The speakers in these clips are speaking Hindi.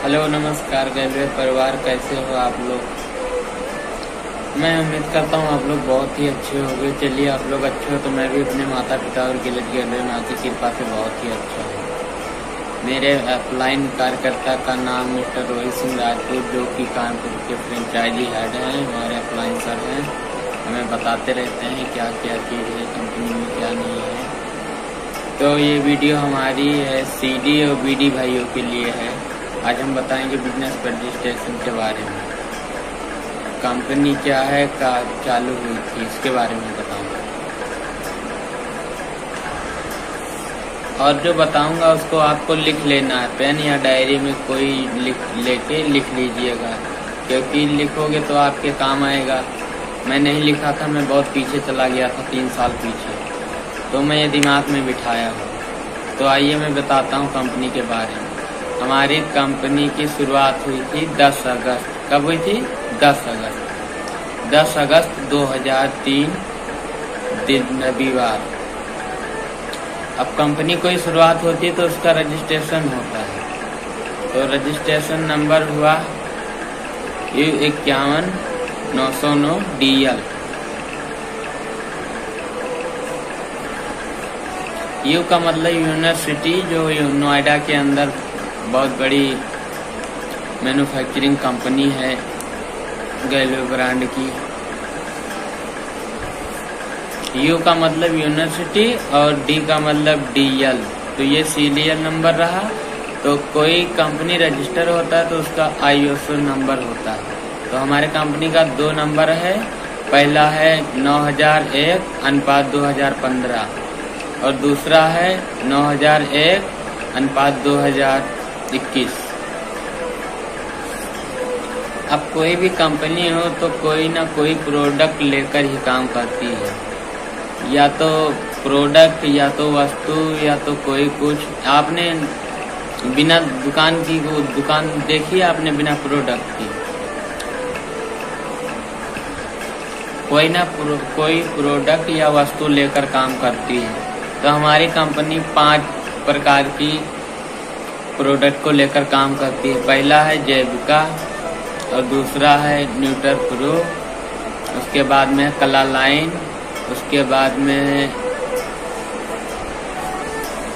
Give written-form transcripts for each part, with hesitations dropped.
हेलो नमस्कार गैलवे परिवार, कैसे हो आप लोग। मैं उम्मीद करता हूँ आप लोग बहुत ही अच्छे होंगे। चलिए आप लोग अच्छे हो तो मैं भी अपने माता पिता और गिलट गैलवे माँ की कृपा से बहुत ही अच्छा हूँ। मेरे अपलाइन कार्यकर्ता का नाम मिस्टर रोहित सिंह राजपूत, जो कि कानपुर के फ्रेंचाइजी हेड हैं, हमारे अपलाइन सर हैं। हमें बताते रहते हैं क्या क्या चीज़ है कंपनी में, क्या नहीं है। तो ये वीडियो हमारी है CD और BD भाइयों के लिए है। आज हम बताएंगे बिजनेस रजिस्ट्रेशन के बारे में, कंपनी क्या है, का चालू हुई थी, इसके बारे में बताऊंगा। और जो बताऊंगा उसको आपको लिख लेना है, पेन या डायरी में कोई लेके लिख लीजिएगा, क्योंकि लिखोगे तो आपके काम आएगा। मैं नहीं लिखा था, मैं बहुत पीछे चला गया था, 3 साल पीछे, तो मैं ये दिमाग में बिठाया हूँ। तो आइए मैं बताता हूँ कंपनी के बारे में। हमारी कंपनी की शुरुआत हुई थी 10 अगस्त। कब हुई थी? 10 अगस्त 2003 दिन रविवार। अब कंपनी कोई शुरुआत होती है तो उसका रजिस्ट्रेशन होता है। तो रजिस्ट्रेशन नंबर हुआ U51909 DL। यू का मतलब यूनिवर्सिटी, जो नोएडा के अंदर बहुत बड़ी मैन्युफैक्चरिंग कंपनी है गैलवे ब्रांड की। यू का मतलब यूनिवर्सिटी और डी का मतलब DL। तो ये सीरियल नंबर रहा। तो कोई कंपनी रजिस्टर होता है तो उसका ISO नंबर होता है। तो हमारे कंपनी का 2 नंबर है। पहला है 9001/2015 और दूसरा है 9001/2021। अब कोई भी कंपनी हो तो कोई ना कोई प्रोडक्ट लेकर ही काम करती है, या तो प्रोडक्ट, या तो वस्तु, या तो कोई कुछ। आपने बिना दुकान की वो दुकान देखी है आपने बिना प्रोडक्ट की? कोई प्रोडक्ट या वस्तु लेकर काम करती है। तो हमारी कंपनी 5 प्रकार की प्रोडक्ट को लेकर काम करती है। पहला है जैविका, और दूसरा है न्यूट्र प्रो, उसके बाद में कला लाइन, उसके बाद में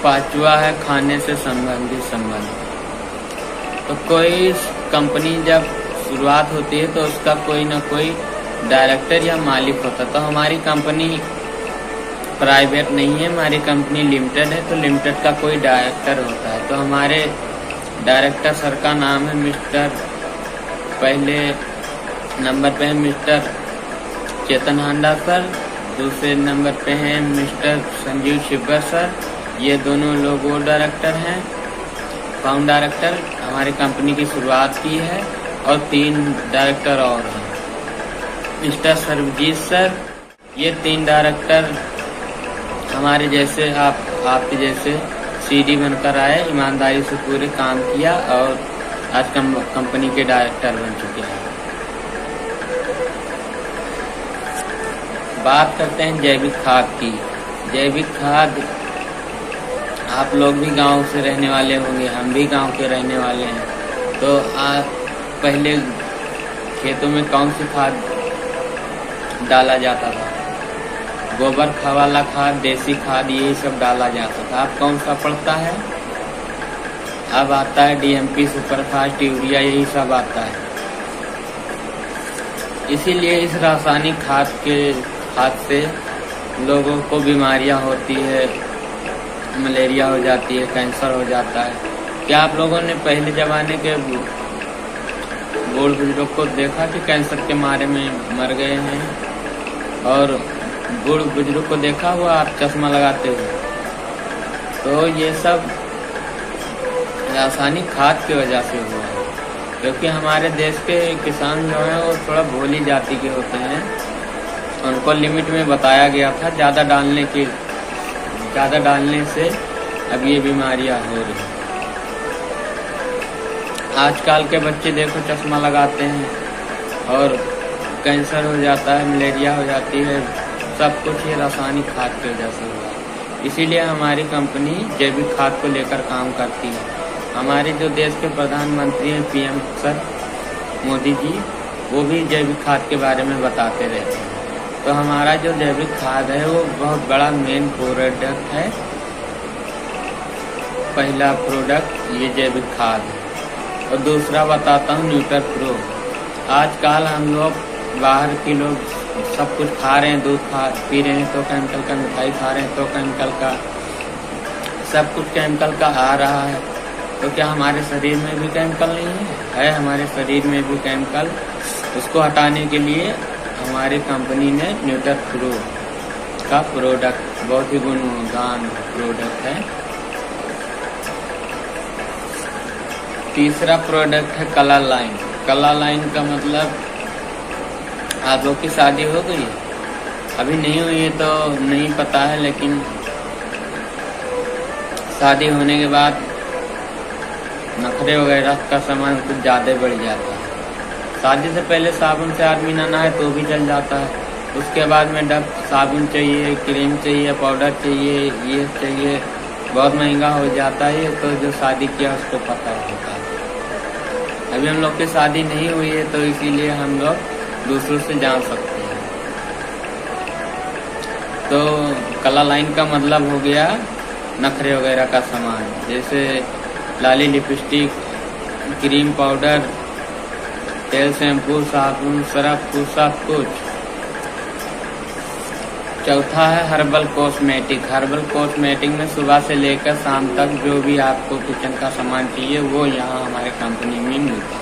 5वां है खाने से संबंधित। तो कोई कंपनी जब शुरुआत होती है तो उसका कोई ना कोई डायरेक्टर या मालिक होता है। तो हमारी कंपनी प्राइवेट नहीं है, हमारी कंपनी लिमिटेड है। तो लिमिटेड का कोई डायरेक्टर होता है। तो हमारे डायरेक्टर सर का नाम है मिस्टर, पहले नंबर पे है मिस्टर चेतन हांडा सर, दूसरे नंबर पे हैं मिस्टर संजीव शिब्बर सर। ये दोनों लोग वो डायरेक्टर हैं, फाउंड डायरेक्टर। हमारी कंपनी की शुरुआत की है। और 3 डायरेक्टर और हैं, मिस्टर सर्वजीत सर। ये 3 डायरेक्टर हमारे जैसे आपके जैसे CD बनकर आए, ईमानदारी से पूरे काम किया और आज कंपनी के डायरेक्टर बन चुके हैं। बात करते हैं जैविक खाद की। जैविक खाद, आप लोग भी गांव से रहने वाले होंगे, हम भी गांव के रहने वाले हैं। तो आप पहले खेतों में कौन सी खाद डाला जाता था? गोबर वाला खाद, देसी खाद, यही सब डाला जाता था। अब कौन सा पड़ता है? अब आता है DMP, सुपरफास्ट, यूरिया, यही सब आता है। इसीलिए इस रासायनिक खाद से लोगों को बीमारियां होती है, मलेरिया हो जाती है, कैंसर हो जाता है। क्या आप लोगों ने पहले जमाने के बूढ़ बुजुर्ग को देखा कि कैंसर के मारे में मर गए हैं? और बूढ़ बुजुर्ग को देखा हुआ आप चश्मा लगाते हुए? तो ये सब रासायनिक खाद की वजह से हुआ है, क्योंकि हमारे देश के किसान जो हैं वो थोड़ा भोली जाति के होते हैं। उनको लिमिट में बताया गया था, ज़्यादा डालने से अब ये बीमारियां हो रही हैं। आजकल के बच्चे देखो चश्मा लगाते हैं और कैंसर हो जाता है, मलेरिया हो जाती है, सब कुछ ये रासायनिक खाद की वजह से हुआ है। इसीलिए हमारी कंपनी जैविक खाद को लेकर काम करती है। हमारे जो देश के प्रधानमंत्री हैं PM सर मोदी जी, वो भी जैविक खाद के बारे में बताते रहते हैं। तो हमारा जो जैविक खाद है वो बहुत बड़ा मेन प्रोडक्ट है। पहला प्रोडक्ट ये जैविक खाद है। और दूसरा बताता हूँ न्यूट्र प्रो। आजकल हम लोग बाहर के लोग सब कुछ खा रहे हैं, दूध पी रहे हैं तो केमिकल का, मिठाई खा रहे हैं तो केमिकल का, सब कुछ केमिकल का आ रहा है। तो क्या हमारे शरीर में भी केमिकल नहीं है? हमारे शरीर में भी केमिकल। उसको हटाने के लिए हमारी कंपनी ने न्यूट्र प्रो का प्रोडक्ट, बहुत ही गुणगान प्रोडक्ट है। तीसरा प्रोडक्ट है कलर लाइन। कलर लाइन का मतलब, आप लोग की शादी हो गई? अभी नहीं हुई है तो नहीं पता है, लेकिन शादी होने के बाद नखरे वगैरह का सामान कुछ ज़्यादा बढ़ जाता है। शादी से पहले साबुन से आदमी ना नहाए तो भी चल जाता है। उसके बाद में डब साबुन चाहिए, क्रीम चाहिए, पाउडर चाहिए, ये चाहिए, बहुत महंगा हो जाता है। तो जो शादी किया उसको पता होता है। अभी हम लोग की शादी नहीं हुई है तो इसीलिए हम लोग दूसरों से जान सकते हैं। तो कलर लाइन का मतलब हो गया नखरे वगैरह का सामान, जैसे लाली, लिपस्टिक, क्रीम, पाउडर, तेल, शैम्पू, साबुन, सर्फ, सब कुछ। चौथा है हर्बल कॉस्मेटिक। हर्बल कॉस्मेटिक में सुबह से लेकर शाम तक जो भी आपको किचन का सामान चाहिए वो यहाँ हमारे कंपनी में मिलता है।